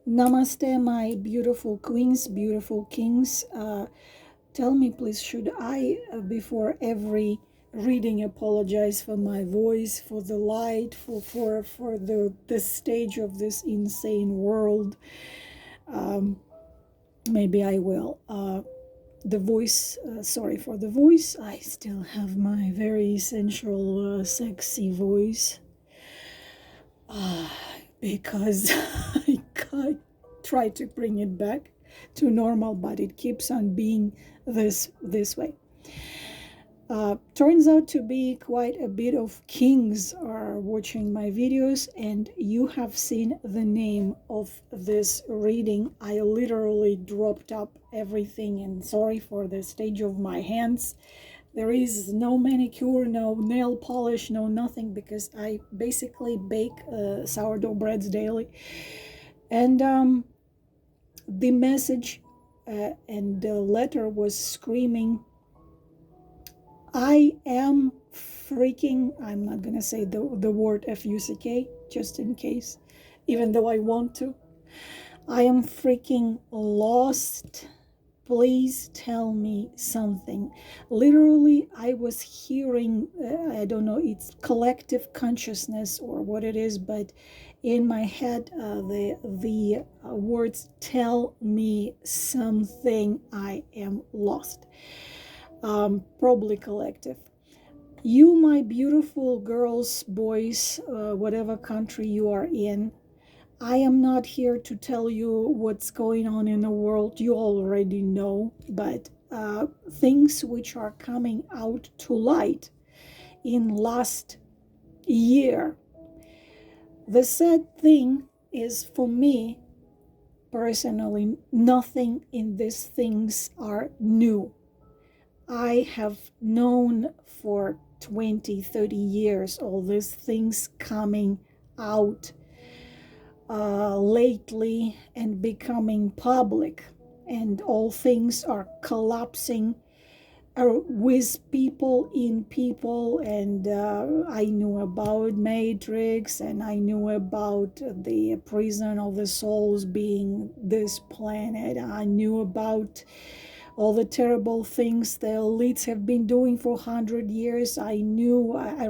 Namaste, my beautiful queens, beautiful kings. Tell me, please, should I, before every reading, apologize for my voice, for the light, for the stage of this insane world? Maybe I will. The voice, sorry for the voice. I still have my very sensual, sexy voice. Because I try to bring it back to normal, but it keeps on being this way. Turns out to be quite a bit of kings are watching my videos, and you have seen the name of this reading. I literally dropped up everything, and sorry for the stage of my hands. There is no manicure, no nail polish, no nothing, because I basically bake sourdough breads daily. And the message and the letter was screaming, I am freaking, I'm not going to say the word F-U-C-K, just in case, even though I want to. I am freaking lost. Please tell me something. Literally, I was hearing, I don't know, it's collective consciousness or what it is, but in my head, the words, tell me something, I am lost. Probably collective. You, my beautiful girls, boys, whatever country you are in, I am not here to tell you what's going on in the world. You already know, but things which are coming out to light in last year. The sad thing is, for me personally, nothing in these things are new. I have known for 20, 30 years all these things coming out lately and becoming public, and all things are collapsing with people in people. And I knew about Matrix, and I knew about the prison of the souls being this planet. I knew about all the terrible things the elites have been doing for 100 years. I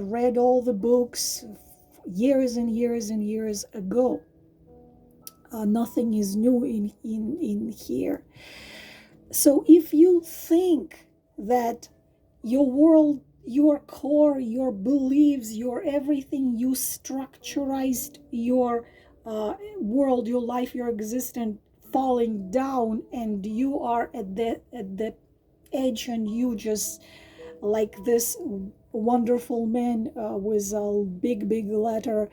read all the books years and years and years ago. Nothing is new in here. So if you think that your world, your core, your beliefs, your everything, you structurized your world, your life, your existence falling down, and you are at the edge, and you just like this wonderful man with a big letter,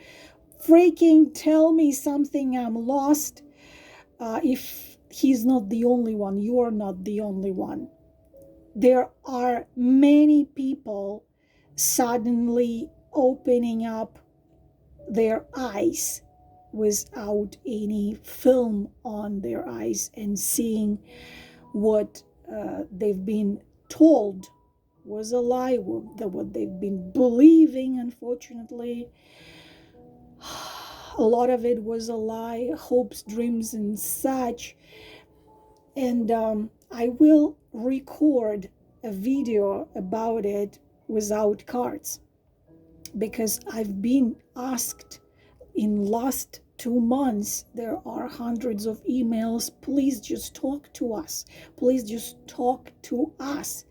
freaking tell me something, I'm lost. If he's not the only one, you are not the only one. There are many people suddenly opening up their eyes without any film on their eyes and seeing what they've been told was a lie, what they've been believing, unfortunately. A lot of it was a lie, hopes, dreams, and such. And I will record a video about it without cards, because I've been asked in last 2 months, there are hundreds of emails, please just talk to us, please just talk to us,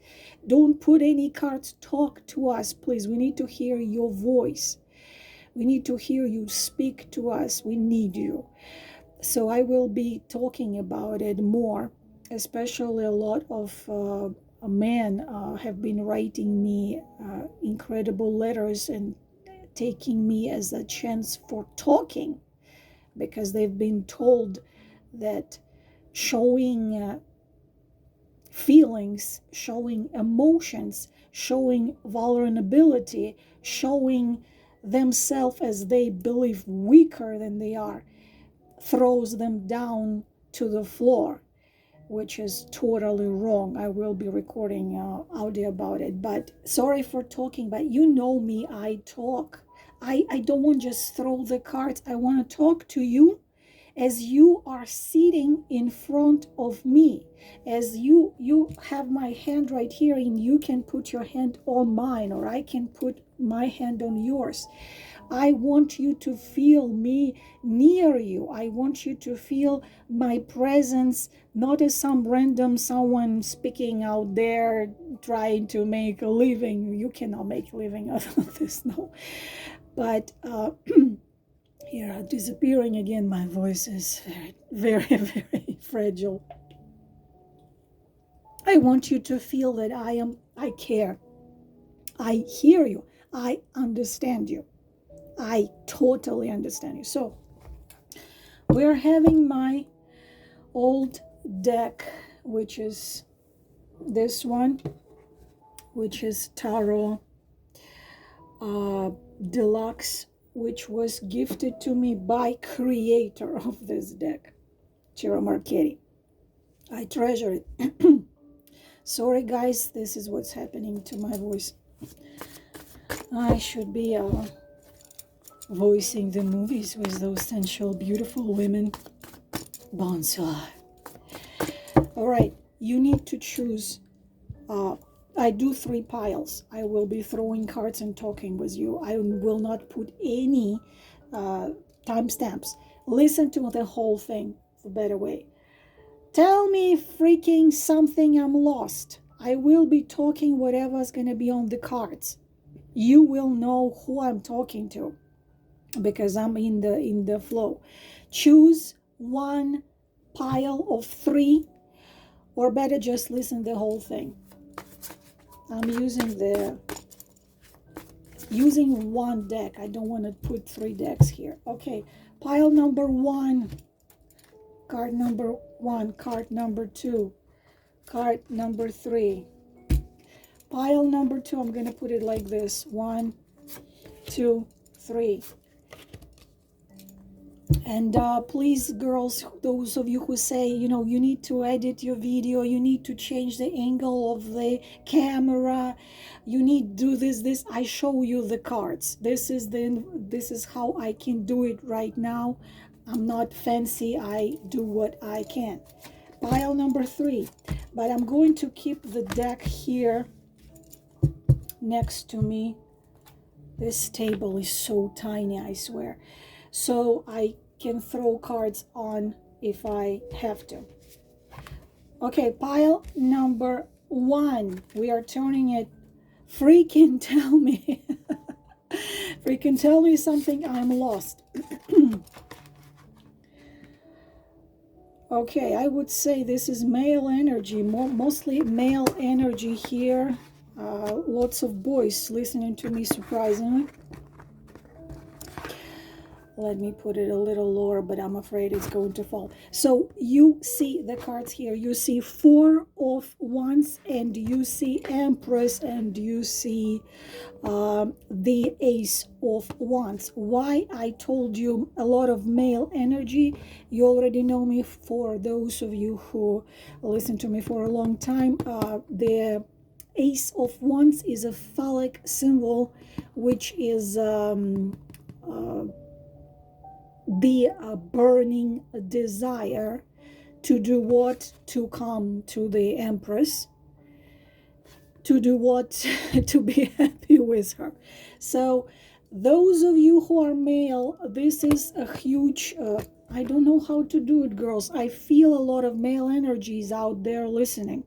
don't put any cards, talk to us, please, we need to hear your voice, we need to hear you speak to us, we need you. So I will be talking about it more, especially a lot of men have been writing me incredible letters and taking me as a chance for talking, because they've been told that showing feelings, showing emotions, showing vulnerability, showing themselves as they believe weaker than they are, throws them down to the floor, which is totally wrong. I will be recording audio about it, but sorry for talking, but you know me, I talk. I don't want to just throw the cards. I want to talk to you as you are sitting in front of me, as you have my hand right here, and you can put your hand on mine, or I can put my hand on yours. I want you to feel me near you. I want you to feel my presence, not as some random someone speaking out there trying to make a living. You cannot make a living out of this, no. But here, disappearing again. My voice is very, very, very fragile. I want you to feel that I care. I hear you. I understand you. I totally understand you. So we're having my old deck, which is this one, which is Tarot Deluxe, which was gifted to me by creator of this deck, Ciro Marchetti. I treasure it. Sorry guys, this is what's happening to my voice. I should be voicing the movies with those sensual, beautiful women. Bonsoir. All right, you need to choose. I do 3 piles. I will be throwing cards and talking with you. I will not put any timestamps. Listen to the whole thing, the better way. Tell me freaking something I'm lost. I will be talking whatever's going to be on the cards. You will know who I'm talking to, because I'm in the flow. Choose one pile of 3, or better just listen the whole thing. I'm using one deck. I don't want to put 3 decks here. Okay, pile number 1, card number 1, card number 2, card number 3. Pile number 2, I'm going to put it like this: 1, 2, 3. And please, girls, those of you who say, you know, you need to edit your video, you need to change the angle of the camera, you need to do this, I show you the cards. This is how I can do it right now. I'm not fancy. I do what I can. Pile number 3. But I'm going to keep the deck here next to me. This table is so tiny, I swear. So I can throw cards on if I have to. Okay, pile number 1. We are turning it. Freaking tell me. Freaking tell me something I'm lost. Okay, I would say this is male energy, mostly male energy here. Lots of boys listening to me, surprisingly. Let me put it a little lower, but I'm afraid it's going to fall. So you see the cards here. You see 4 of Wands, and you see Empress, and you see the Ace of Wands. Why I told you a lot of male energy? You already know me. For those of you who listen to me for a long time, the Ace of Wands is a phallic symbol, which is the burning desire to do what? To come to the Empress, to do what? To be happy with her. So those of you who are male, this is a huge I don't know how to do it, girls. I feel a lot of male energies out there listening.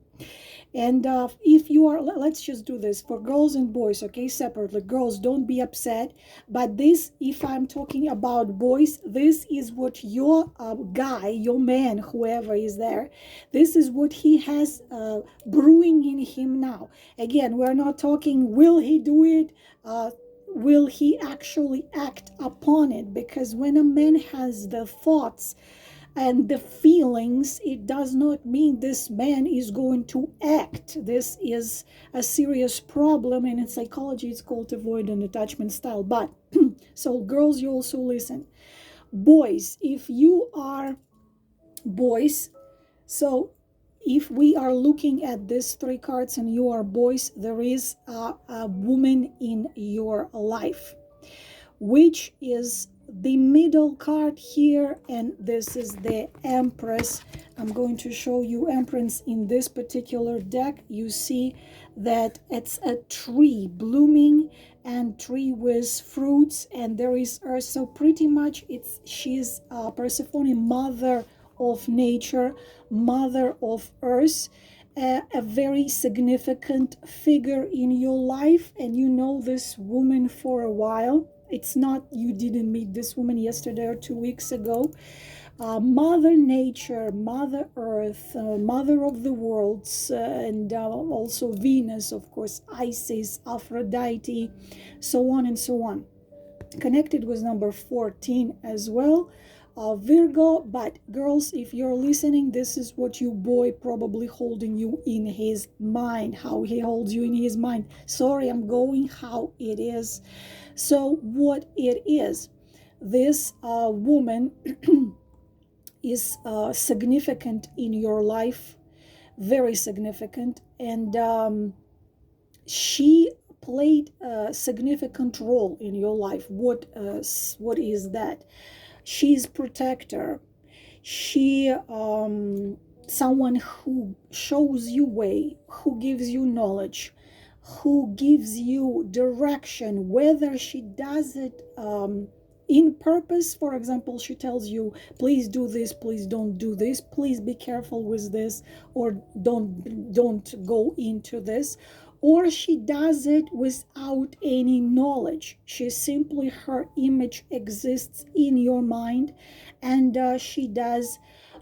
And if you are, let's just do this for girls and boys, okay, separately. Girls, don't be upset. But this, if I'm talking about boys, this is what your guy, your man, whoever is there, this is what he has brewing in him now. Again, we're not talking, will he do it? Will he actually act upon it? Because when a man has the thoughts and the feelings, it does not mean this man is going to act. This is a serious problem, and in psychology it's called avoidant attachment style. But so girls, you also listen. Boys, if you are boys, so if we are looking at these 3 cards and you are boys, there is a woman in your life, which is the middle card here, and this is the Empress. I'm going to show you Empress in this particular deck. You see that it's a tree blooming and tree with fruits, and there is earth. So pretty much she's Persephone, mother of nature, mother of earth, a very significant figure in your life, and you know this woman for a while. It's not you didn't meet this woman yesterday or 2 weeks ago. Mother Nature, Mother Earth, Mother of the worlds, and also Venus, of course, Isis, Aphrodite, so on and so on. Connected with number 14 as well, Virgo. But girls, if you're listening, this is what your boy probably holding you in his mind, how he holds you in his mind. Sorry, I'm going how it is. So what it is, this woman is significant in your life, very significant, and she played a significant role in your life. What is that? She's protector. She someone who shows you way, who gives you knowledge, who gives you direction, whether she does it in purpose. For example, she tells you, please do this, please don't do this, please be careful with this, or don't go into this, or she does it without any knowledge. She simply, her image exists in your mind, and she does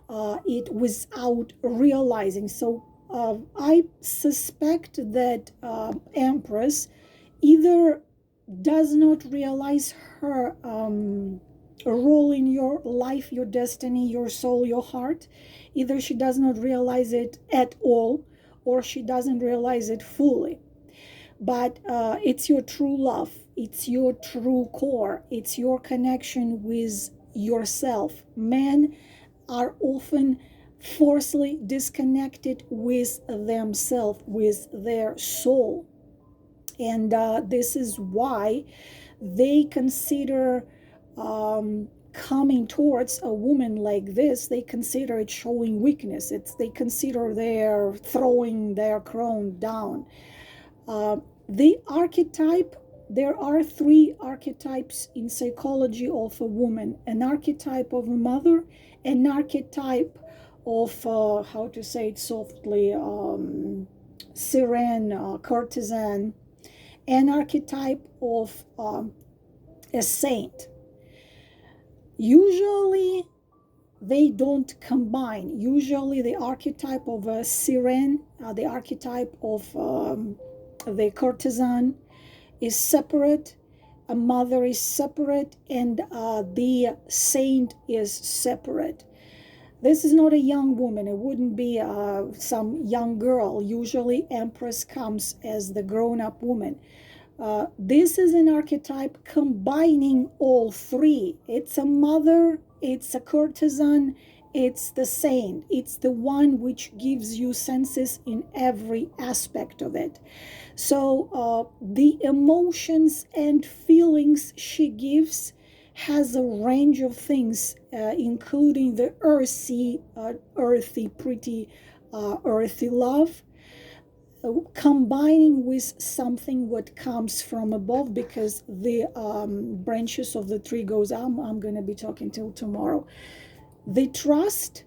it without realizing. So I suspect that Empress either does not realize her role in your life, your destiny, your soul, your heart. Either she does not realize it at all, or she doesn't realize it fully. But it's your true love, it's your true core, it's your connection with yourself. Men are often forcibly disconnected with themselves, with their soul, and this is why they consider coming towards a woman like this, they consider it showing weakness. They consider they're throwing their crown down. The archetype, there are 3 archetypes in psychology of a woman: an archetype of a mother, an archetype of how to say it softly, siren, courtesan, an archetype of a saint. Usually they don't combine. Usually the archetype of a siren, the archetype of the courtesan is separate, a mother is separate, and the saint is separate. This is not a young woman. It wouldn't be some young girl. Usually Empress comes as the grown-up woman. This is an archetype combining all 3. It's a mother, it's a courtesan, it's the saint. It's the one which gives you senses in every aspect of it. So the emotions and feelings she gives has a range of things, including the earthy, pretty earthy love, combining with something what comes from above, because the branches of the tree goes, I'm going to be talking till tomorrow. The trust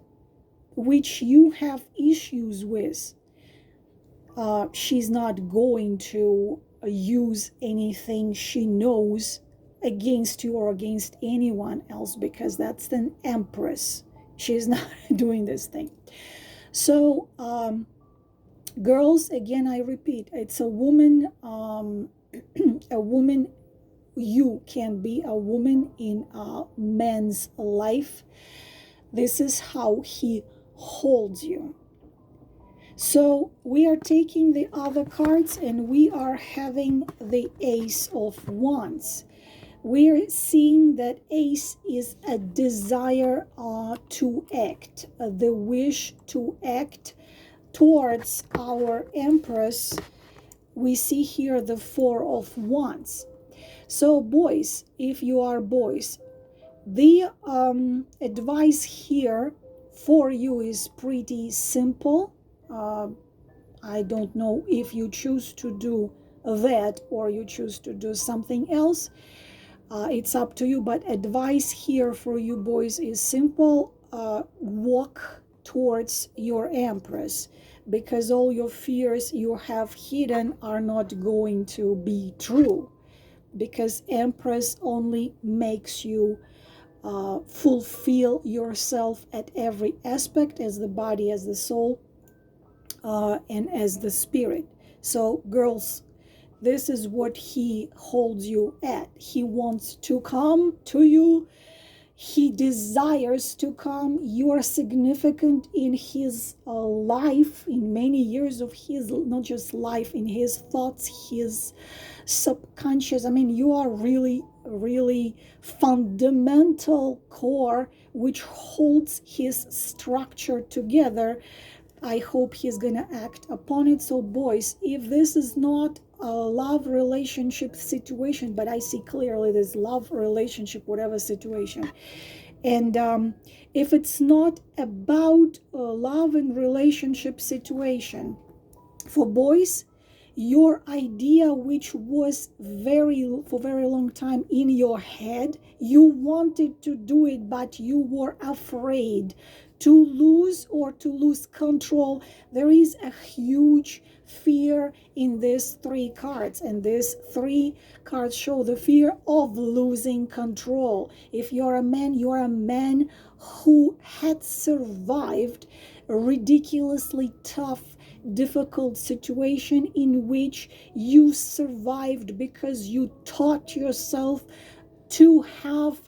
which you have issues with, she's not going to use anything she knows against you or against anyone else, because that's an Empress. She's not doing this thing. So girls, again, I repeat, it's a woman, a woman. You can be a woman in a man's life. This is how he holds you. So we are taking the other cards, and we are having the Ace of Wands. We're seeing that Ace is a desire to act, the wish to act towards our Empress. We see here the Four of Wands. So boys, if you are boys, The advice here for you is pretty simple. I don't know if you choose to do that or you choose to do something else. It's up to you, but advice here for you boys is simple. Walk towards your Empress, because all your fears you have hidden are not going to be true, because Empress only makes you fulfill yourself at every aspect, as the body, as the soul, and as the spirit. So girls, this is what he holds you at. He wants to come to you. He desires to come. You are significant in his life, in many years of his, not just life, in his thoughts, his subconscious. I mean, you are really, really fundamental core which holds his structure together. I hope he's gonna act upon it. So boys, if this is not a love relationship situation, but I see clearly this love relationship, whatever situation, and if it's not about a love and relationship situation, for boys, your idea, which was for very long time in your head, you wanted to do it, but you were afraid to lose control. There is a huge fear in these three cards, and these three cards show the fear of losing control. If you're a man, you're a man who had survived a ridiculously tough, difficult situation, in which you survived because you taught yourself to have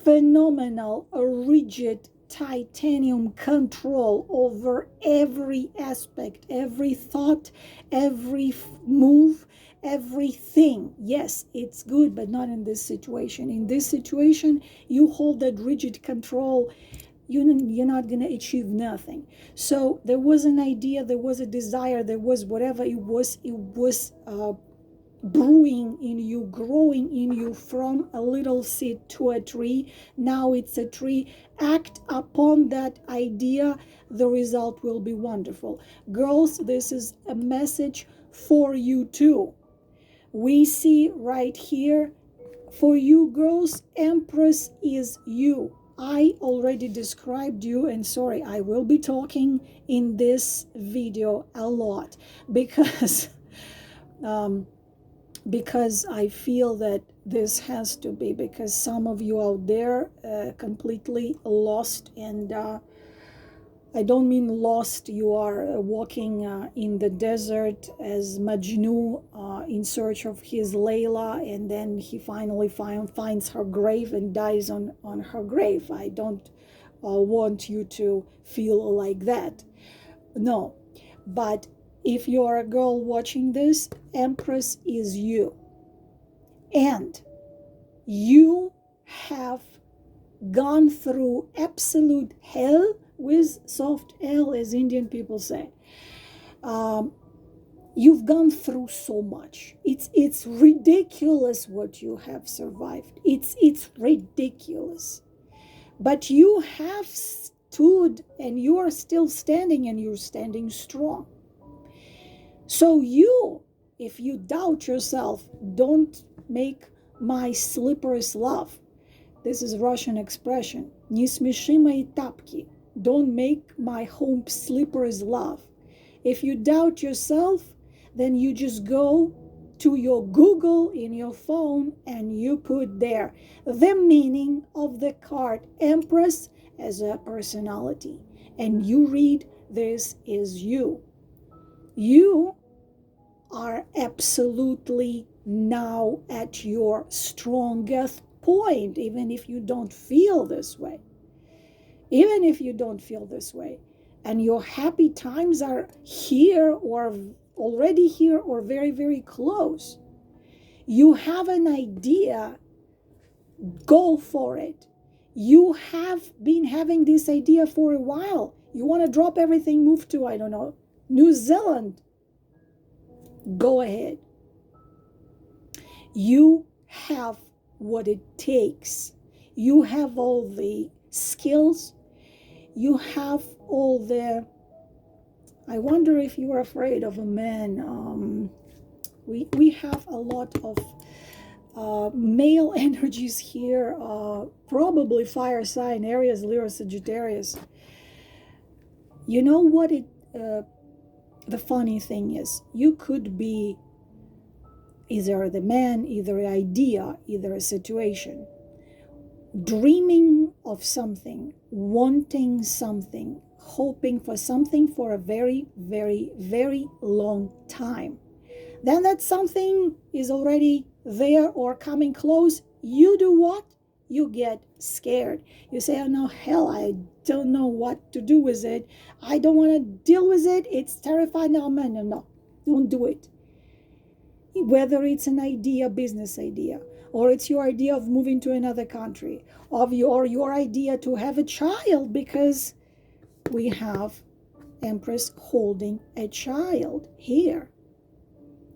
phenomenal, rigid, titanium control over every aspect, every thought, every move, everything. Yes, it's good, but not in this situation. In this situation, you hold that rigid control, you're not going to achieve nothing. So there was an idea, there was a desire, there was whatever it was brewing in you, growing in you from a little seed to a tree. Now it's a tree. Act upon that idea, the result will be wonderful. Girls, this is a message for you too. We see right here, for you girls, Empress is you. I already described you, and sorry, I will be talking in this video a lot because I feel that this has to be, because some of you out there completely lost, and I don't mean lost, you are walking in the desert as Majnun in search of his Layla, and then he finally finds her grave and dies on her grave. I don't want you to feel like that. No. But if you're a girl watching this, Empress is you. And you have gone through absolute hell, with soft L, as Indian people say. You've gone through so much. It's ridiculous what you have survived. It's ridiculous. But you have stood, and you are still standing, and you're standing strong. So if you doubt yourself, don't make my slippers laugh. This is Russian expression. Не смеши мои тапки. Don't make my home slippers laugh. If you doubt yourself, then you just go to your Google in your phone and you put there the meaning of the card Empress as a personality. And you read, this is you. You are absolutely now at your strongest point, even if you don't feel this way. Even if you don't feel this way, and your happy times are here, or already here, or very, very close, you have an idea, go for it. You have been having this idea for a while. You want to drop everything, move to, I don't know, New Zealand. Go ahead. You have what it takes. You have all the skills. You have all the... I wonder if you're afraid of a man. We have a lot of male energies here, probably fire sign areas, Leo, Sagittarius. You know what the funny thing is? You could be either the man, either an idea, either a situation, dreaming of something, wanting something, hoping for something for a very, very, very long time. Then that something is already there or coming close. You do what? You get scared. You say, oh no, hell, I don't know what to do with it. I don't want to deal with it. It's terrifying. No, man, no, don't do it. Whether it's an idea, business idea, or it's your idea of moving to another country, or your idea to have a child, because we have Empress holding a child here.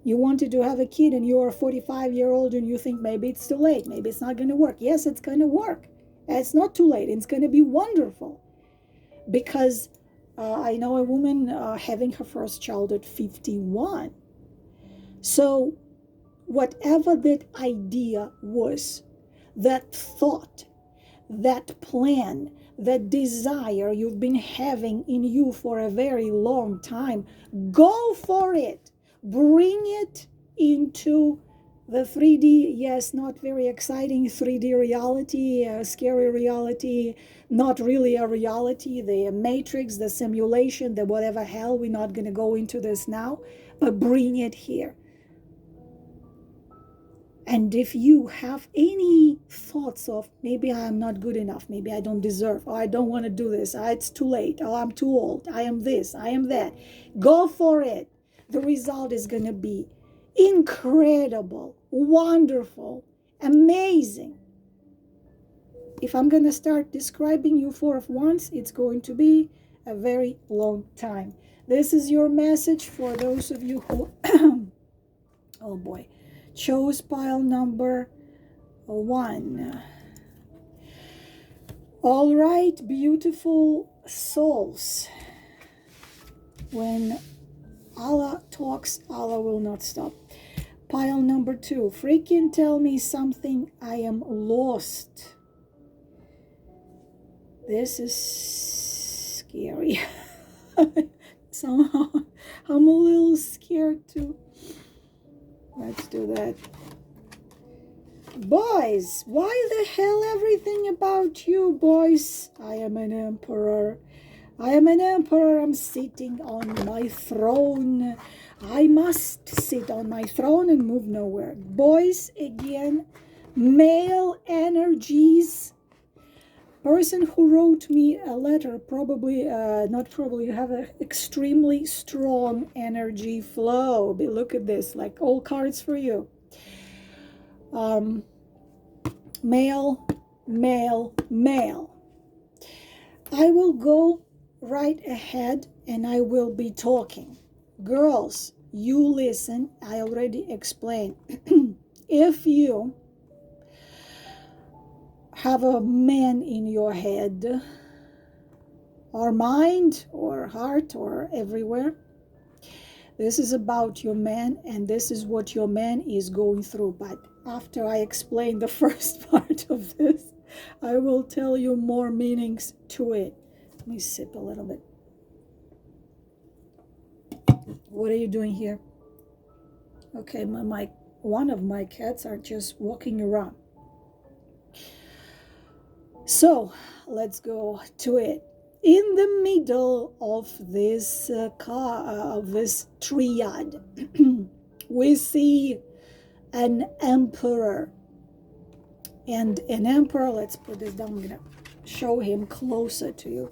You wanted to have a kid and you're a 45-year-old and you think maybe it's too late, maybe it's not going to work. Yes, it's going to work. It's not too late. It's going to be wonderful. Because I know a woman having her first child at 51. So whatever that idea was, that thought, that plan, that desire you've been having in you for a very long time, go for it. Bring it into the 3D, yes, not very exciting 3D reality, scary reality, not really a reality, the matrix, the simulation, the whatever hell. We're not going to go into this now, but bring it here. And if you have any thoughts of maybe I'm not good enough, maybe I don't deserve, or I don't want to do this, it's too late, or I'm too old, I am this, I am that, go for it. The result is going to be incredible, wonderful, amazing. If I'm going to start describing you for once, it's going to be a very long time. This is your message for those of you who, oh boy, chose pile number 1. All right, beautiful souls. When Alla talks, Alla will not stop. Pile number 2. Freaking tell me something. I am lost. This is scary. Somehow I'm a little scared too. Let's do that. Boys, why the hell everything about you, boys? I am an emperor. I am an emperor. I'm sitting on my throne. I must sit on my throne and move nowhere. Boys, again, male energies. Person who wrote me a letter, probably, not probably, you have an extremely strong energy flow. But look at this, like all cards for you. Male, male, male. I will go right ahead and I will be talking. Girls, you listen. I already explained. If you have a man in your head or mind or heart or everywhere, this is about your man and this is what your man is going through. But after I explain the first part of this, I will tell you more meanings to it. Let me sip a little bit. What are you doing here? Okay, one of my cats are just walking around. So let's go to it. In the middle of this this triad, we see an emperor. And an emperor, let's put this down, I'm going to show him closer to you.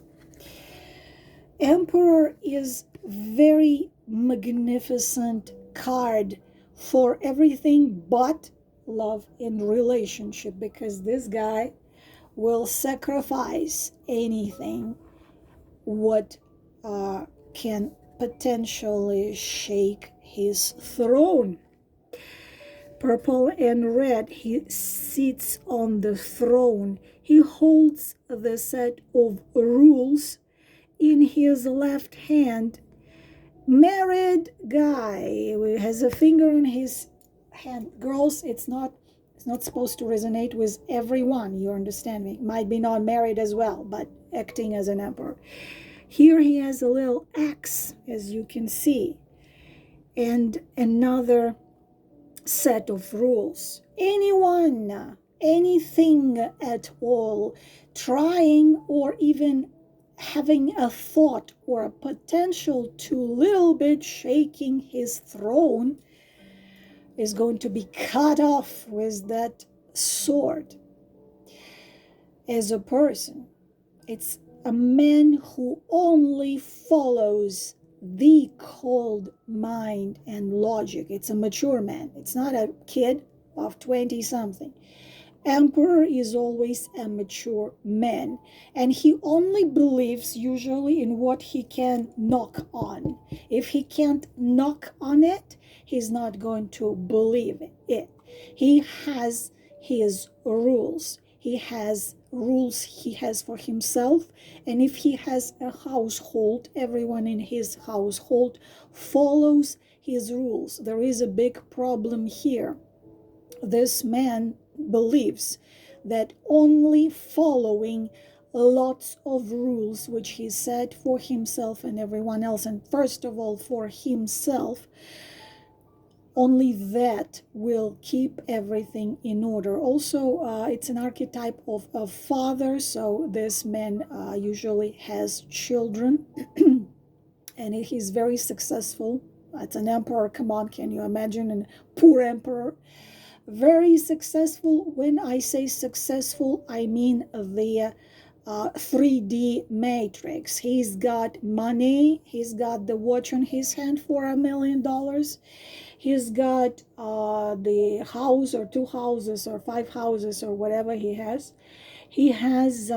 Emperor is very magnificent card for everything but love and relationship, because this guy will sacrifice anything what can potentially shake his throne. Purple and red, he sits on the throne. He holds the set of rules in his left hand. Married guy has a finger on his hand. Girls, it's not supposed to resonate with everyone, you understand me. Might be not married as well, but acting as an emperor. Here he has a little axe, as you can see, and another set of rules. Anyone, anything at all, trying or even having a thought or a potential to little bit shaking his throne is going to be cut off with that sword. As a person, it's a man who only follows the cold mind and logic. It's a mature man. It's not a kid of 20 something. Emperor is always a mature man, and he only believes usually in what he can knock on. If he can't knock on it, he's not going to believe it. He has his rules. He has rules he has for himself, and if he has a household, everyone in his household follows his rules. There is a big problem here. This man believes that only following lots of rules which he set for himself and everyone else, and first of all for himself, only that will keep everything in order. Also, it's an archetype of a father, so this man usually has children and he's very successful. It's an emperor. Come on, can you imagine a poor emperor? Very successful. When I say successful, I mean the 3D matrix. He's got money. He's got the watch on his hand for $1 million. He's got the house or 2 houses or 5 houses or whatever he has. He has,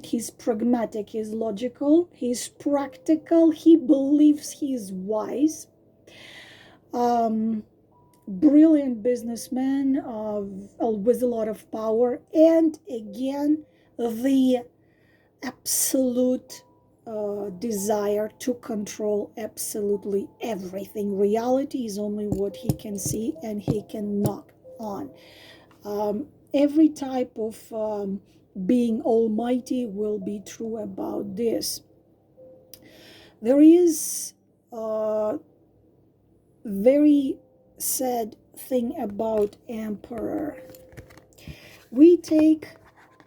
he's pragmatic, he's logical, he's practical, he believes he's wise. Brilliant businessman with a lot of power, and again the absolute desire to control absolutely everything. Reality is only what he can see and he can knock on. Every type of being almighty will be true about this. There is a very sad thing about emperor. We take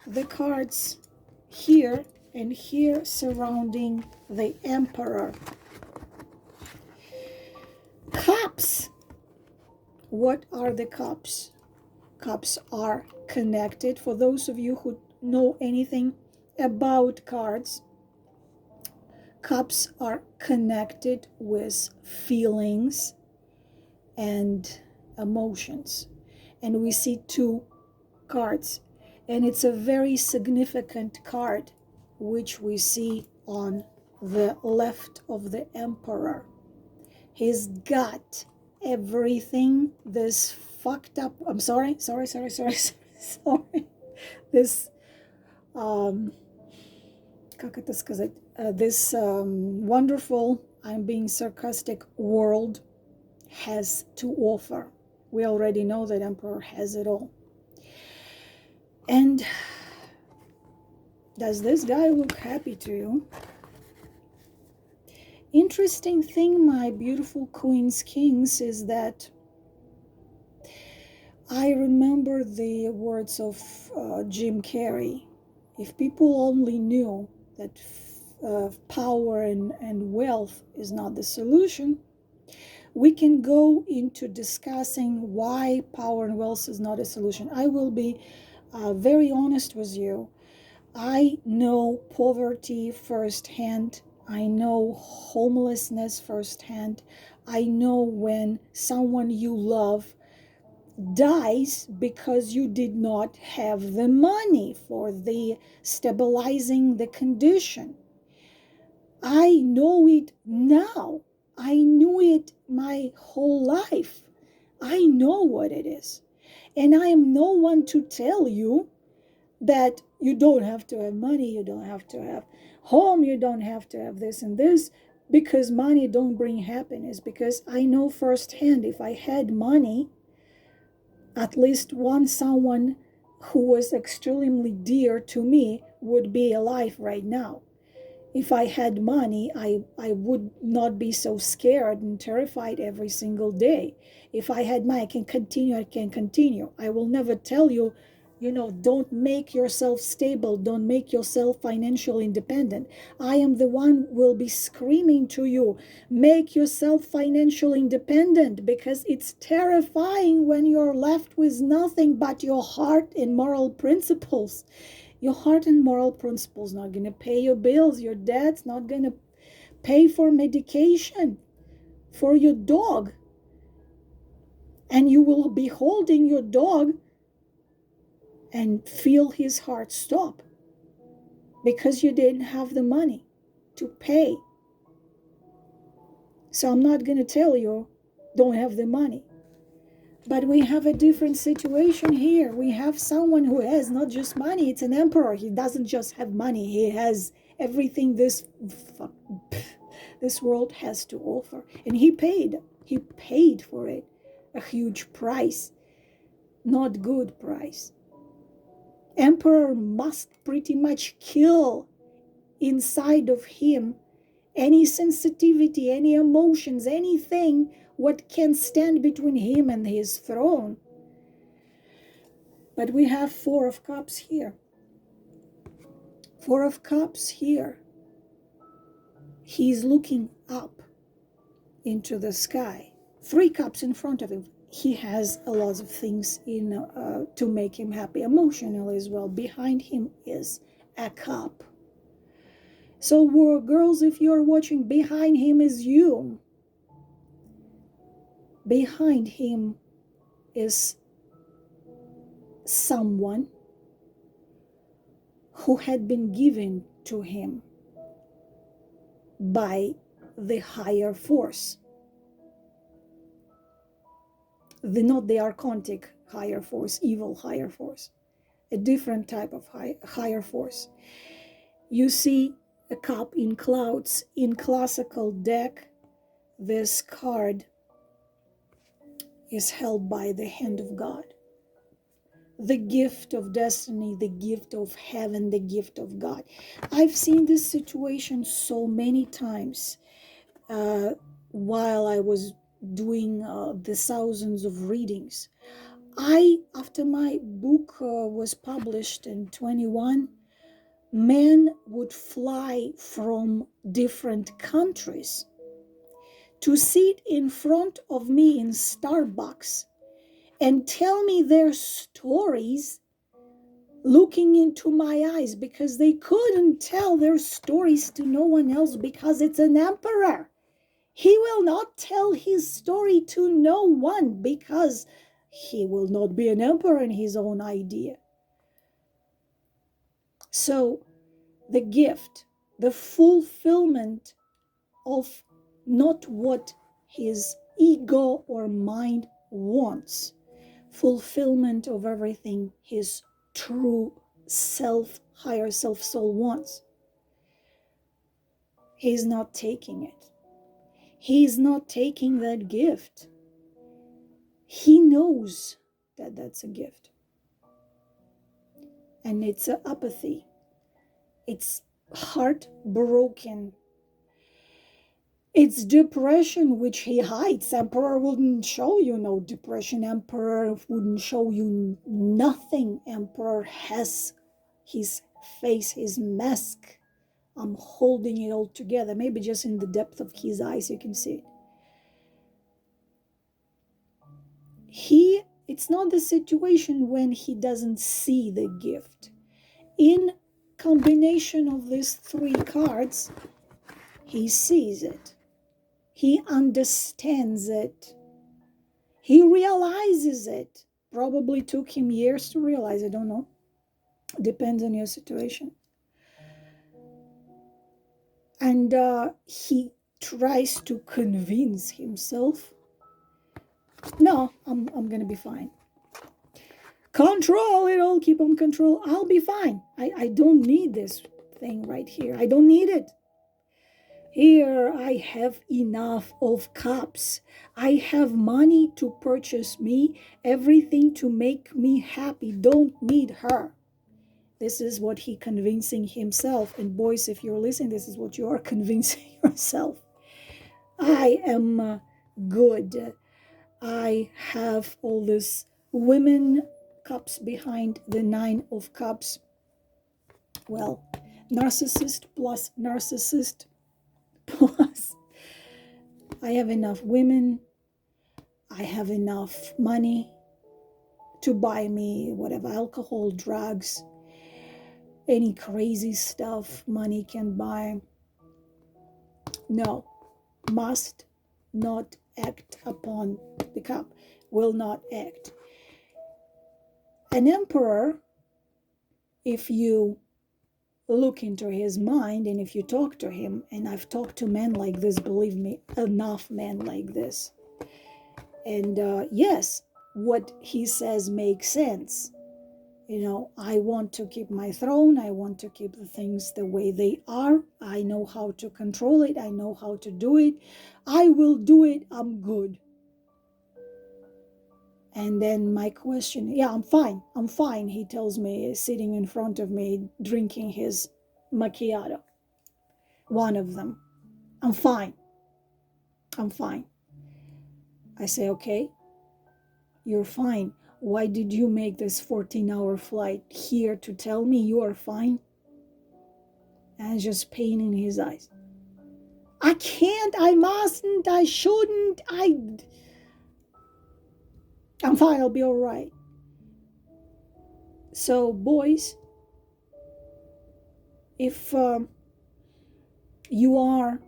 the cards here and here surrounding the emperor. Cups. What are the cups? Cups are connected. For those of you who know anything about cards, cups are connected with feelings and emotions. And we see 2 cards, and it's a very significant card which we see on the left of the emperor. He's got everything this fucked up, I'm sorry, this this wonderful, I'm being sarcastic, world has to offer. We already know that emperor has it all. And does this guy look happy to you? Interesting thing, my beautiful queens, kings, is that I remember the words of Jim Carrey. If people only knew that power and wealth is not the solution, we can go into discussing why power and wealth is not a solution. I will be very honest with you. I know poverty firsthand. I know homelessness firsthand. I know when someone you love dies because you did not have the money for the stabilizing the condition. I know it now. I knew it my whole life. I know what it is. And I am no one to tell you that you don't have to have money, you don't have to have home, you don't have to have this and this, because money don't bring happiness. Because I know firsthand, if I had money, at least one someone who was extremely dear to me would be alive right now. If I had money, I would not be so scared and terrified every single day. If I had money, I can continue, I can continue. I will never tell you, don't make yourself stable, don't make yourself financially independent. I am the one who will be screaming to you, make yourself financially independent, because it's terrifying when you're left with nothing but your heart and moral principles. Your heart and moral principles not going to pay your bills. Your dad's not going to pay for medication for your dog. And you will be holding your dog and feel his heart stop because you didn't have the money to pay. So I'm not going to tell you don't have the money. But we have a different situation here. We have someone who has not just money, it's an emperor. He doesn't just have money, he has everything this world has to offer. And he paid for it a huge price, not good price. Emperor must pretty much kill inside of him any sensitivity, any emotions, anything what can stand between him and his throne. But we have Four of Cups here. Four of Cups here. He's looking up into the sky. Three cups in front of him. He has a lot of things to make him happy emotionally as well. Behind him is a cup. So, girls, if you're watching, behind him is you. Behind him is someone who had been given to him by the higher force. Not the archontic higher force, evil higher force, a different type of higher force. You see a cup in clouds. In classical deck, this card is held by the hand of God. The gift of destiny, the gift of heaven, the gift of God. I've seen this situation so many times while I was doing the thousands of readings. After my book was published in 21, men would fly from different countries to sit in front of me in Starbucks and tell me their stories looking into my eyes, because they couldn't tell their stories to no one else, because it's an emperor. He will not tell his story to no one, because he will not be an emperor in his own idea. So the gift, the fulfillment of not what his ego or mind wants, fulfillment of everything his true self, higher self soul wants. He's not taking it. He's not taking that gift. He knows that that's a gift. And it's an apathy. It's heartbroken. It's depression, which he hides. Emperor wouldn't show you no depression. Emperor wouldn't show you nothing. Emperor has his face, his mask. I'm holding it all together. Maybe just in the depth of his eyes you can see it. It's not the situation when he doesn't see the gift. In combination of these three cards, he sees it. He understands it. He realizes it. Probably took him years to realize, I don't know. Depends on your situation. And he tries to convince himself. No, No, I'm gonna be fine. Control it all, keep on control. I'll be fine. I don't need this thing right here. I don't need it. Here I have enough of cups. I have money to purchase me, everything to make me happy. Don't need her. This is what he convincing himself. And boys, if you're listening, this is what you are convincing yourself. I am good. I have all this women cups behind the 9 of cups. Well, narcissist plus narcissist plus I have enough women. I have enough money to buy me whatever, alcohol, drugs, any crazy stuff money can buy. No, must not act upon the cup, will not act. An emperor, if you look into his mind and if you talk to him, and I've talked to men like this, believe me, enough men like this, and yes, what he says makes sense. You know, I want to keep my throne. I want to keep the things the way they are. I know how to control it. I know how to do it. I will do it. I'm good. And then my question, yeah, I'm fine. I'm fine. He tells me, sitting in front of me, drinking his macchiato. One of them. I'm fine. I'm fine. I say, okay, you're fine. Why did you make this 14-hour flight here to tell me you are fine? And just pain in his eyes. I can't, I mustn't, I shouldn't, I'm fine, I'll be all right. So, boys, if you are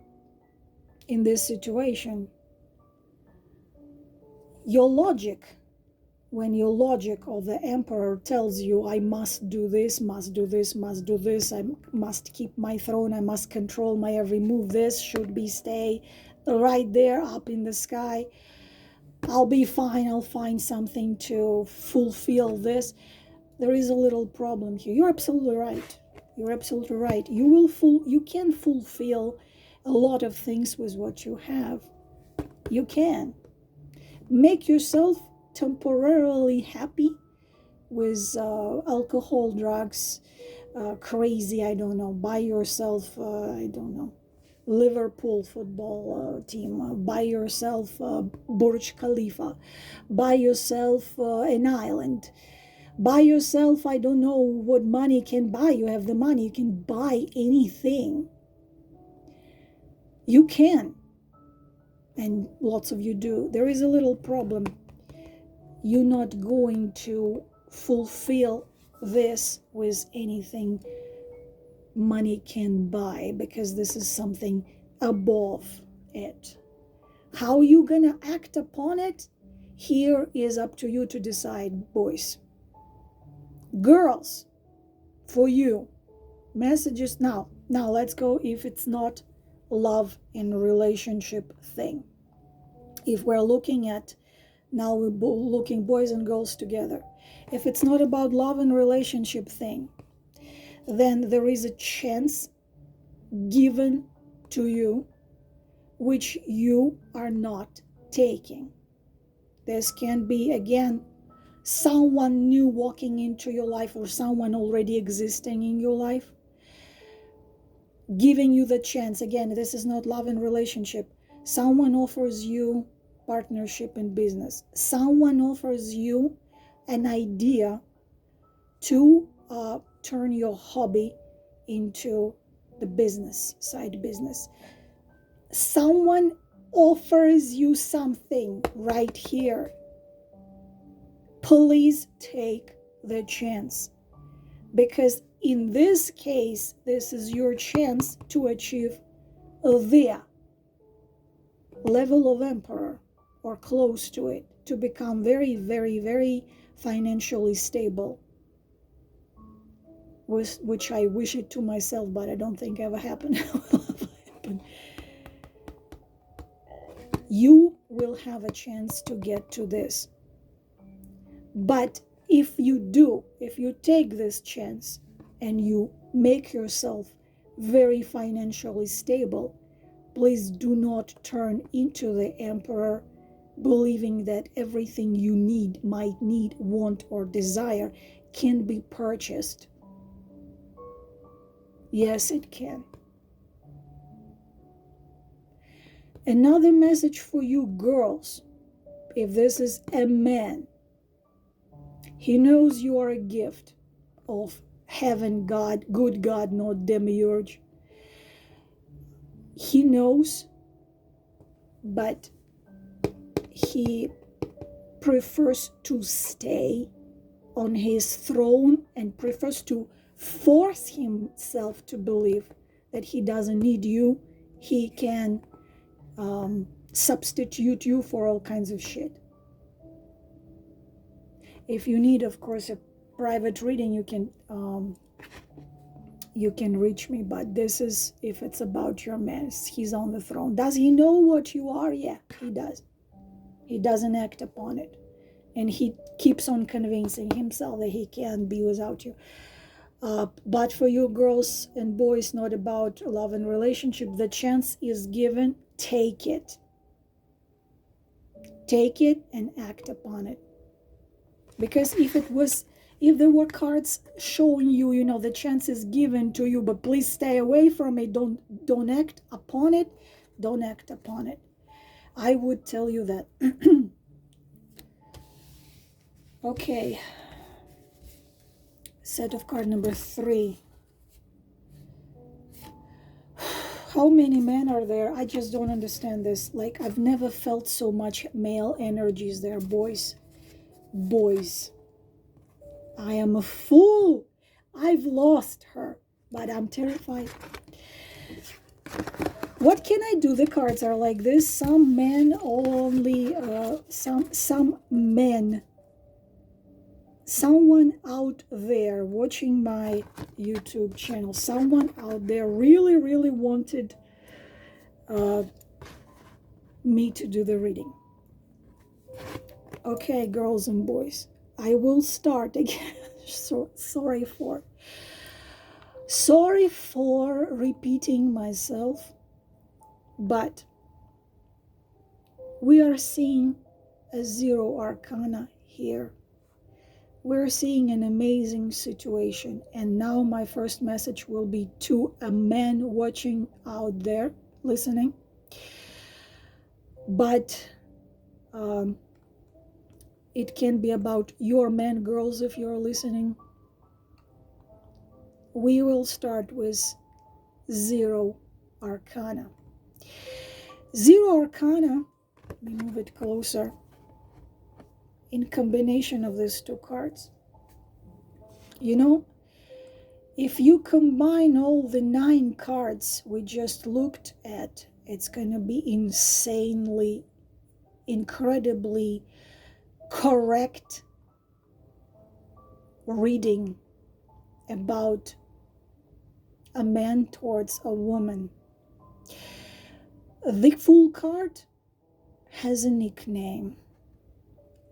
in this situation, your logic, when your logic of the emperor tells you, I must do this, must do this, must do this, I must keep my throne, I must control my every move, this should be stay right there up in the sky, I'll be fine, I'll find something to fulfill this. There is a little problem here. You're absolutely right. You're absolutely right. You can fulfill a lot of things with what you have. You can. Make yourself temporarily happy with alcohol, drugs, crazy, I don't know, buy yourself, I don't know, Liverpool football team, buy yourself Burj Khalifa, buy yourself an island, buy yourself, I don't know what money can buy. You have the money, you can buy anything. You can, and lots of you do. There is a little problem. You're not going to fulfill this with anything money can buy, because this is something above it. How you gonna act upon it? Here is up to you to decide, boys. Girls, for you, messages now. Now let's go if it's not love and relationship thing. If we're looking at, now we're looking boys and girls together. If it's not about love and relationship thing, then there is a chance given to you which you are not taking. This can be, again, someone new walking into your life or someone already existing in your life, giving you the chance. Again, this is not love and relationship. Someone offers you partnership in business. Someone offers you an idea to turn your hobby into the business, side business. Someone offers you something right here. Please take the chance, because in this case, this is your chance to achieve the level of emperor or close to it, to become very, very, very financially stable, which I wish it to myself, but I don't think ever happened. You will have a chance to get to this. But if you take this chance and you make yourself very financially stable, please do not turn into the emperor, believing that everything you might need, want, or desire can be purchased. Yes, it can. Another message for you girls, if this is a man, he knows you are a gift of heaven, God, good God, not demiurge. He knows, but he prefers to stay on his throne and prefers to force himself to believe that he doesn't need you. He can substitute you for all kinds of shit. If you need, of course, a private reading, you can reach me. But this is if it's about your man. He's on the throne. Does he know what you are? Yeah, he does. He doesn't act upon it, and he keeps on convincing himself that he can't be without you. But for you girls and boys, not about love and relationship. The chance is given. Take it. Take it and act upon it. Because if there were cards showing you, the chance is given to you, but please stay away from it. Don't act upon it. Don't act upon it. I would tell you that. Okay. Set of card number 3. How many men are there? I just don't understand this. Like, I've never felt so much male energies there. Boys. I am a fool. I've lost her, but I'm terrified. What can I do? The cards are like this. Some men only, some men. Someone out there watching my YouTube channel, someone out there really, really wanted me to do the reading. Okay, girls and boys, I will start again. Sorry for repeating myself, but we are seeing a 0 arcana here. We're seeing an amazing situation. And now my first message will be to a man watching out there, listening. But it can be about your men, girls, if you're listening. We will start with 0 arcana. 0 arcana, let me move it closer. In combination of these 2 cards, if you combine all the 9 cards we just looked at, it's going to be incredibly correct reading about a man towards a woman. The Fool card has a nickname: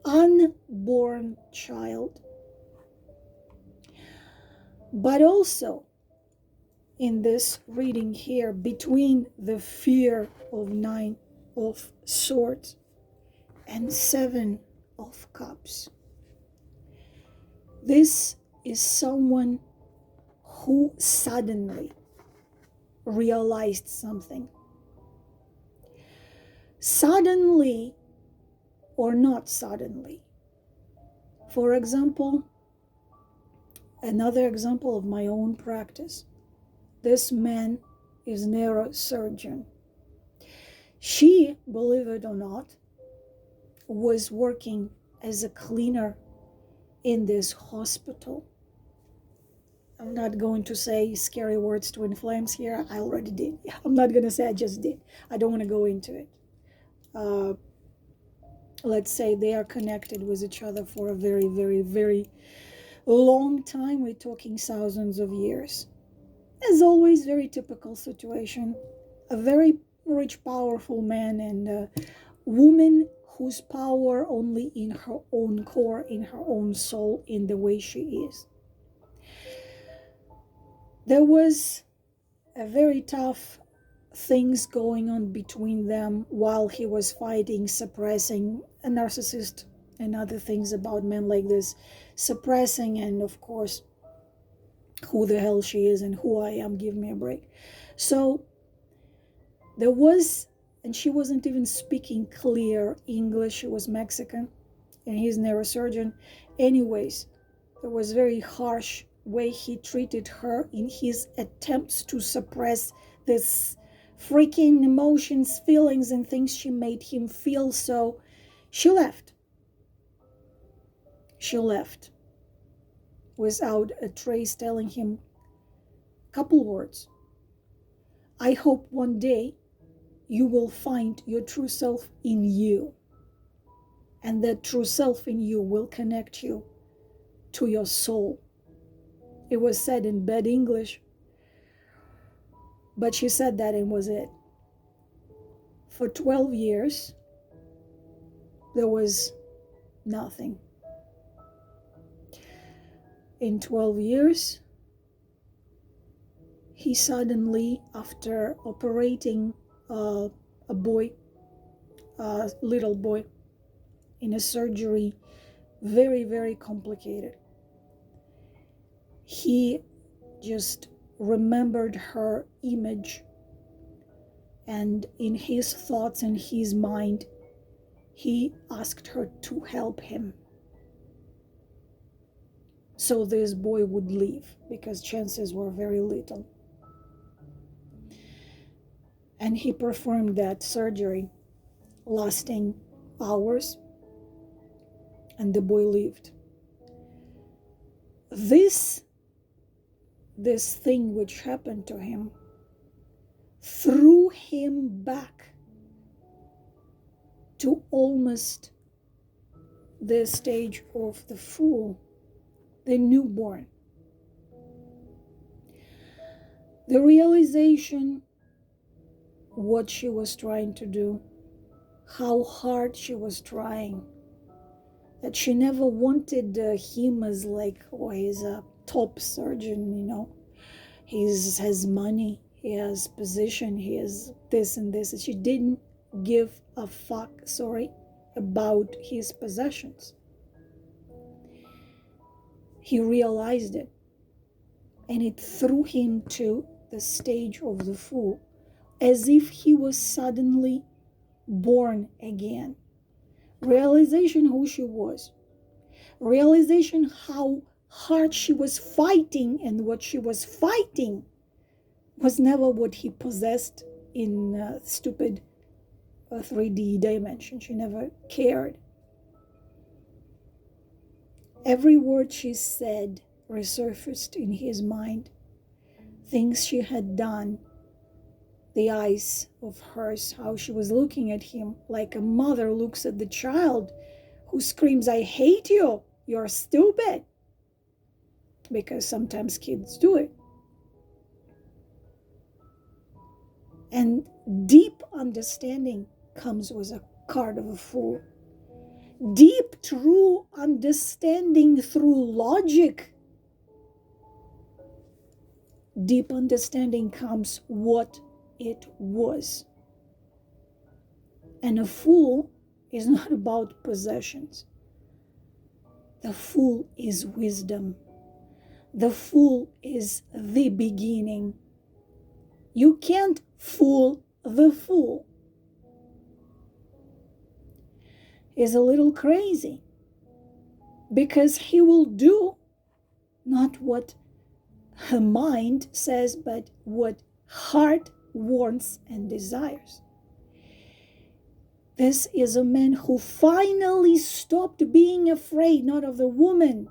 unborn child. But also in this reading here, between the fear of 9 of Swords and 7 of Cups, this is someone who suddenly realized something. Suddenly or not suddenly. For example, another example of my own practice. This man is neurosurgeon. She, believe it or not, was working as a cleaner in this hospital. I'm not going to say scary words twin flames here. I already did. I'm not going to say I just did. I don't want to go into it. Let's say they are connected with each other for a very, very, very long time. We're talking thousands of years. As always, very typical situation. A very rich, powerful man, and a woman whose power only in her own core, in her own soul, in the way she is. There was a very tough things going on between them while he was fighting, suppressing a narcissist and other things about men like this, suppressing, and of course, who the hell she is and who I am, give me a break. So there was, and she wasn't even speaking clear English, she was Mexican, and he's neurosurgeon. Anyways, there was very harsh way he treated her in his attempts to suppress this freaking emotions, feelings, and things she made him feel. So she left. She left without a trace, telling him a couple words. I hope one day you will find your true self in you, and that true self in you will connect you to your soul. It was said in bad English, but she said that and was it. For 12 years, there was nothing. In 12 years, he suddenly, after operating a little boy, in a surgery, very, very complicated, he just remembered her image, and in his thoughts and his mind, he asked her to help him so this boy would live, because chances were very little. And he performed that surgery, lasting hours, and the boy lived. This thing which happened to him threw him back to almost the stage of the fool, the newborn. The realization what she was trying to do, how hard she was trying, that she never wanted him as like, oh, he's a top surgeon, you know, he has money, he has position, he has this and this. She didn't give a fuck, about his possessions. He realized it, and it threw him to the stage of the fool, as if he was suddenly born again. Realization who she was, realization how hard she was fighting, and what she was fighting was never what he possessed in stupid 3D dimension. She never cared. Every word she said resurfaced in his mind. Things she had done, the eyes of hers, how she was looking at him like a mother looks at the child who screams, I hate you, you're stupid. Because sometimes kids do it. And deep understanding comes with a card of a fool. Deep, true understanding through logic. Deep understanding comes what it was. And a fool is not about possessions. The fool is wisdom. The fool is the beginning. You can't fool the fool. He's a little crazy because he will do not what her mind says, but what heart wants and desires. This is a man who finally stopped being afraid, not of the woman,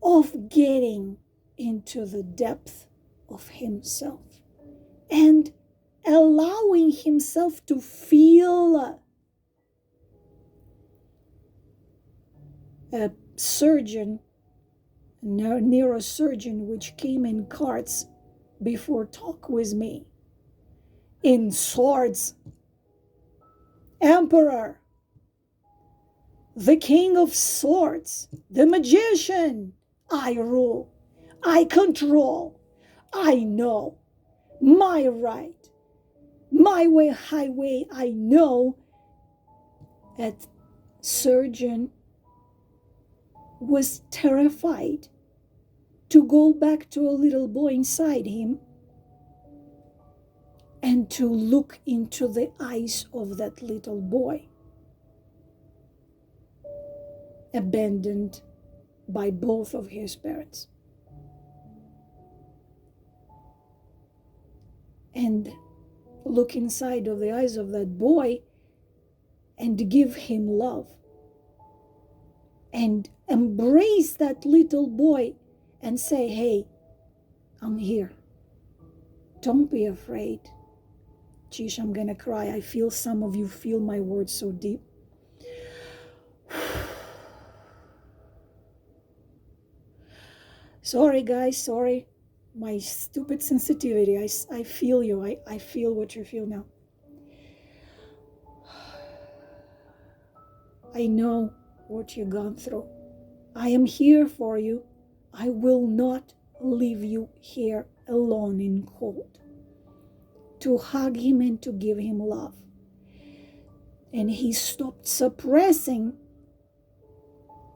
of getting into the depth of himself and allowing himself to feel. A surgeon, a neurosurgeon, which came in carts before talk with me, in swords. Emperor, the king of swords, the magician. I rule, I control, I know, my right, my way, highway, I know. That surgeon was terrified to go back to a little boy inside him and to look into the eyes of that little boy, abandoned by both of his parents. And look inside of the eyes of that boy and give him love. And embrace that little boy and say, hey, I'm here. Don't be afraid. Geez, I'm gonna cry. I feel some of you feel my words so deep. Sorry, guys, sorry. My stupid sensitivity. I feel you. I feel what you feel now. I know what you've gone through. I am here for you. I will not leave you here alone and cold. To hug him and to give him love. And he stopped suppressing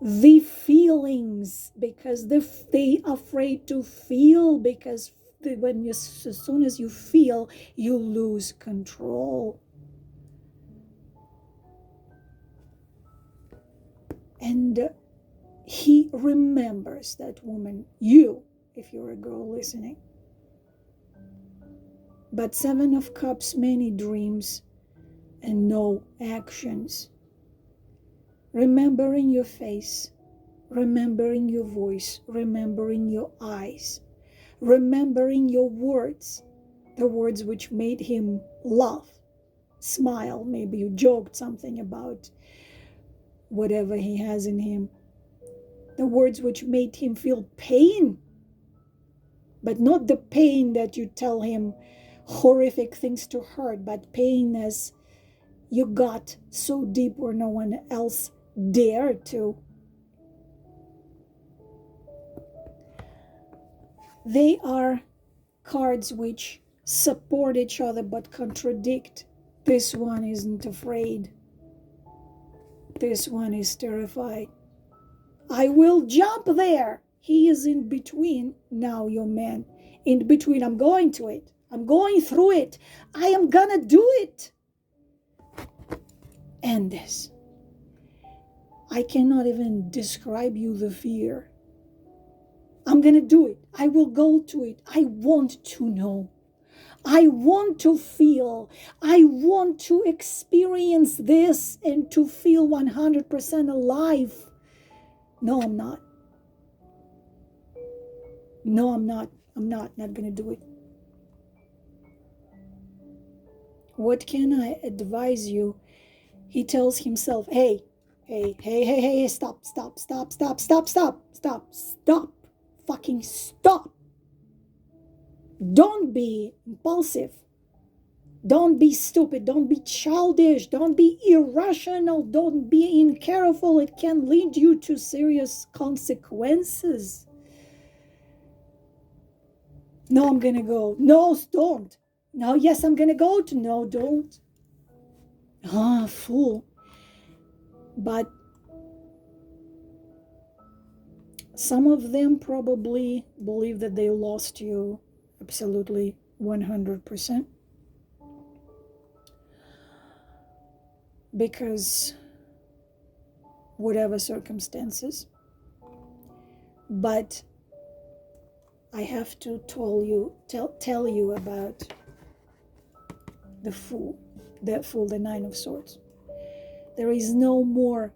the feelings because they afraid to feel, because as soon as you feel, you lose control. And he remembers that woman, you, if you're a girl listening. But Seven of Cups, many dreams and no actions. Remembering your face, remembering your voice, remembering your eyes, remembering your words, the words which made him laugh, smile. Maybe you joked something about whatever he has in him. The words which made him feel pain, but not the pain that you tell him horrific things to hurt, but pain as you got so deep where no one else dared to. They are cards which support each other but contradict. This one isn't afraid. This one is terrified. I will jump there. He is in between. Now, your man. In between. I'm going to it. I'm going through it. I am gonna do it. And this. I cannot even describe you the fear. I'm gonna do it. I will go to it. I want to know. I want to feel. I want to experience this and to feel 100% alive. No, I'm not. No, I'm not. I'm not gonna do it. What can I advise you? He tells himself, hey, stop, fucking stop. Don't be impulsive. Don't be stupid. Don't be childish. Don't be irrational. Don't be careful. It can lead you to serious consequences. No, I'm gonna go. No, don't. No, yes, I'm gonna go to. No, don't. Ah, fool. But some of them probably believe that they lost you absolutely 100%. Because whatever circumstances. But I have to tell you about the Fool, the Nine of Swords. There is no more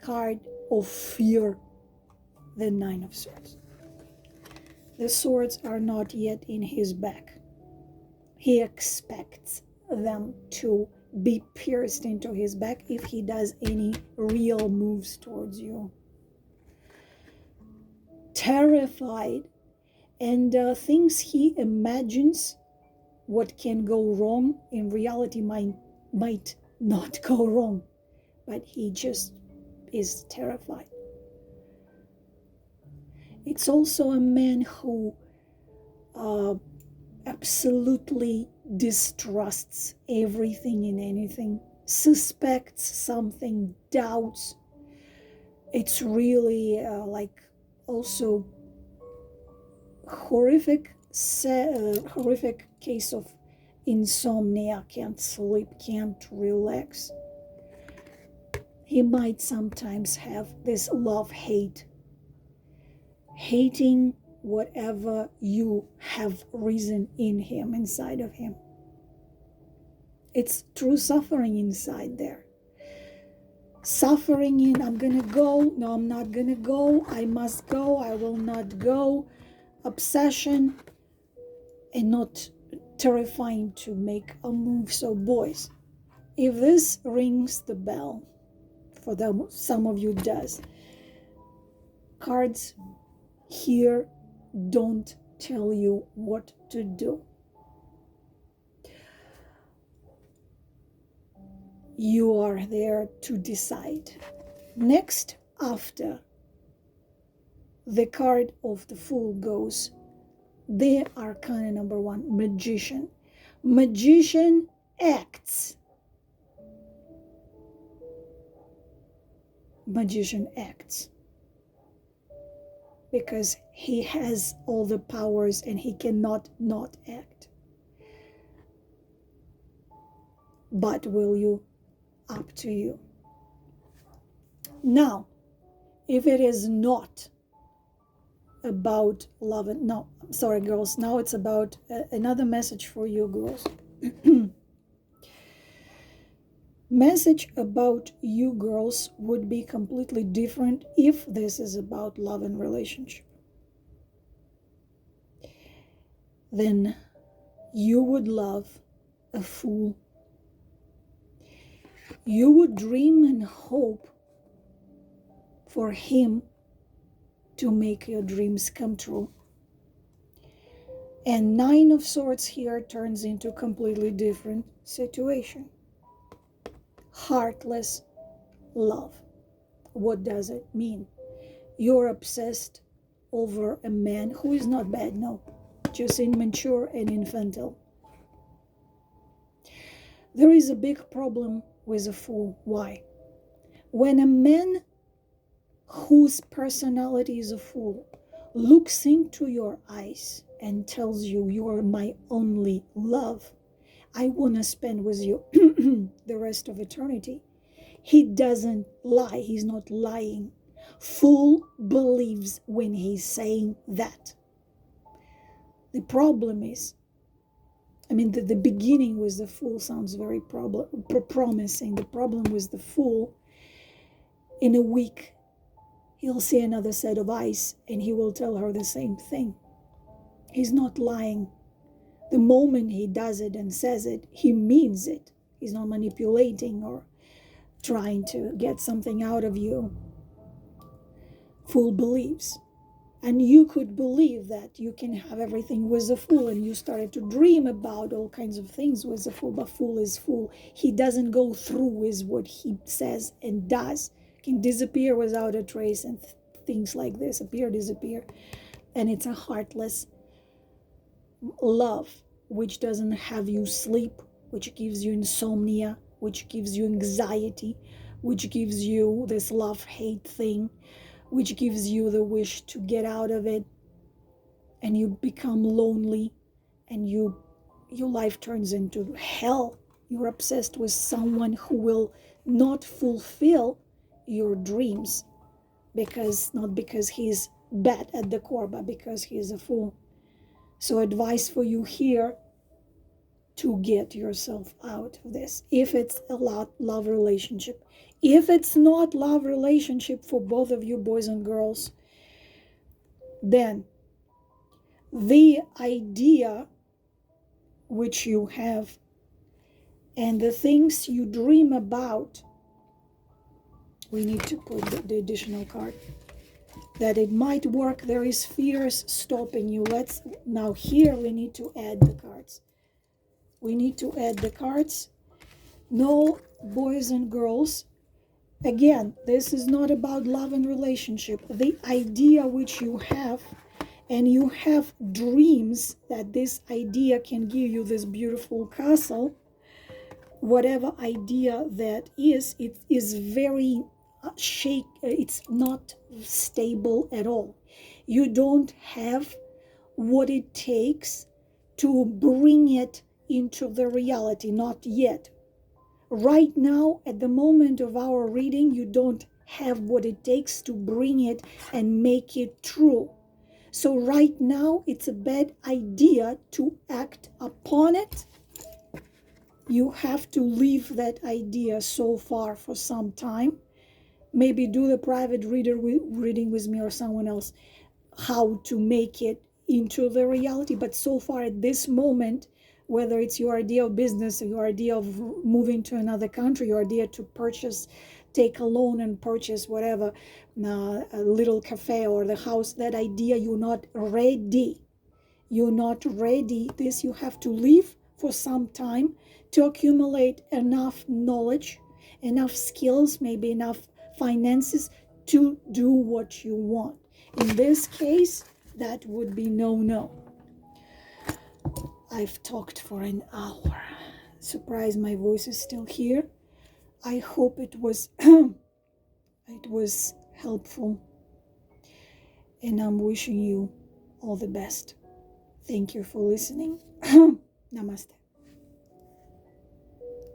card of fear than Nine of Swords. The swords are not yet in his back. He expects them to be pierced into his back if he does any real moves towards you. Terrified, and things he imagines what can go wrong in reality might not go wrong, but he just is terrified. It's also a man who absolutely distrusts everything and anything, suspects something, doubts. It's really like also horrific case of insomnia, can't sleep, can't relax. He might sometimes have this love-hate, hating whatever you have risen in him, inside of him. It's true suffering inside there. Suffering in, I'm gonna go, no, I'm not gonna go, I must go, I will not go, obsession, and not terrifying to make a move. So boys, if this rings the bell, for them, some of you does, cards here don't tell you what to do. You are there to decide. Next, after the card of the Fool goes, the arcana number 1, Magician. Magician acts. Magician acts because he has all the powers and he cannot not act. But will you? Up to you. Now, if it is not about love, and no, I'm sorry, girls, now it's about another message for you, girls. Message about you, girls, would be completely different if this is about love and relationship. Then you would love a fool. You would dream and hope for him to make your dreams come true. And 9 of Swords here turns into a completely different situation. Heartless love. What does it mean? You're obsessed over a man who is not bad, no, just immature and infantile. There is a big problem with a fool. Why? When a man whose personality is a fool looks into your eyes and tells you, you are my only love, I want to spend with you the rest of eternity, he doesn't lie. He's not lying. Fool believes when he's saying that. The problem is, the beginning with the fool sounds very promising. The problem with the fool, in a week, he'll see another set of eyes and he will tell her the same thing. He's not lying. The moment he does it and says it, he means it. He's not manipulating or trying to get something out of you. Fool believes. And you could believe that you can have everything with a fool, and you started to dream about all kinds of things with a fool, but fool is fool. He doesn't go through with what he says and does. Can disappear without a trace and things like this, appear, disappear. And it's a heartless love, which doesn't have you sleep, which gives you insomnia, which gives you anxiety, which gives you this love-hate thing, which gives you the wish to get out of it, and you become lonely, and your life turns into hell. You're obsessed with someone who will not fulfill your dreams, not because he's bad at the core, but because he's a fool. So advice for you here, to get yourself out of this. If it's a love relationship, if it's not love relationship for both of you, boys and girls, then the idea which you have and the things you dream about, we need to put the additional card, that it might work. There is fears stopping you. Now here we need to add the cards. We need to add the cards. No, boys and girls. Again, this is not about love and relationship. The idea which you have, and you have dreams that this idea can give you this beautiful castle, whatever idea that is, it is very it's not stable at all. You don't have what it takes to bring it into the reality, not yet. Right now, at the moment of our reading, you don't have what it takes to bring it and make it true. So right now, it's a bad idea to act upon it. You have to leave that idea so far for some time. Maybe do the private reading with me or someone else, how to make it into the reality. But so far at this moment, whether it's your idea of business, or your idea of moving to another country, your idea to purchase, take a loan and purchase whatever, a little cafe or the house, that idea, you're not ready. You're not ready. This you have to leave for some time to accumulate enough knowledge, enough skills, maybe enough finances to do what you want. In this case, that would be no. I've talked for an hour. Surprised my voice is still here. I hope it was it was helpful, and I'm wishing you all the best. Thank you for listening. Namaste.